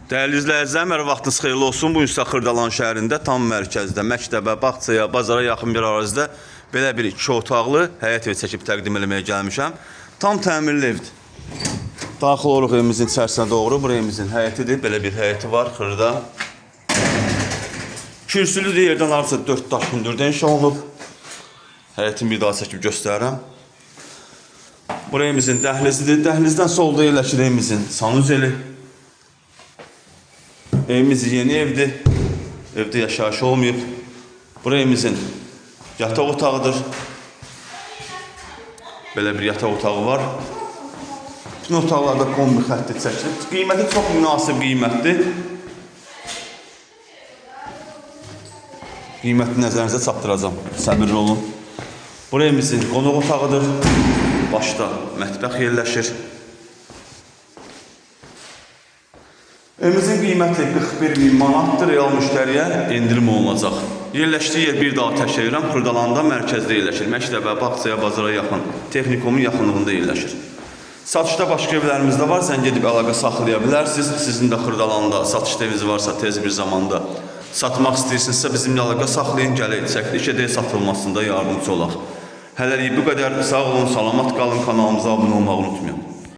Dəyərli izləyicilər, hər vaxtınız xeyirli olsun. Bu gün sizə Xırdalan şəhərində, tam mərkəzdə, məktəbə, bağçaya, bazara yaxın bir ərazidə belə bir 2 otaqlı həyət evi çəkib təqdim eləməyə gəlmişəm. Tam təmirli evdir. Daxil oluruq evimizin içərisinə doğru. Bu evimizin həyətidir. Belə bir həyəti var xırda. Kürsülüdür, yerdən arası 4 daş hündürdə inşa olunub. Həyətin bir daha çəkib göstərirəm. Bu evimizin dəhlizidir. Dəhlizdən solda yerləşir evimizin sanuzeli. Evimiz yeni evdir. Evdə yaşayış olmayıb. Bu evimizin yataq otağıdır. Belə bir yataq otağı var. Bütün otaqlarda kombi xətti çəkilib. Qiyməti çox münasib qiymətdir. Qiyməti nəzərinizə çatdıracağım. Səbirli olun. Bu evimizin qonaq otağıdır. Başda mətbəx yerləşir. Evimizin qiyməti 41.000 manatdır. Real müştəriyə endirim olunacaq. Yerləşdiyi yer bir daha təşkiləyirəm. Xırdalanda mərkəzdə yerləşir. Məktəbə, bağçaya, bazara yaxın. Texnikomun yaxınlığında yerləşir. Satışda başqa evlərimiz də var. Sən gedib əlaqə saxlaya bilərsiniz. Sizin də Xırdalanda satışda eviniz varsa tez bir zamanda satmaq istəyirsinizsə bizimlə əlaqə saxlayın. Gələk çəkilişə də satılmasında yardımcı olaq. Hələlik bu qədər. Sağ olun, salamat qalın. Kanalımıza abunə olmağı unutmayın.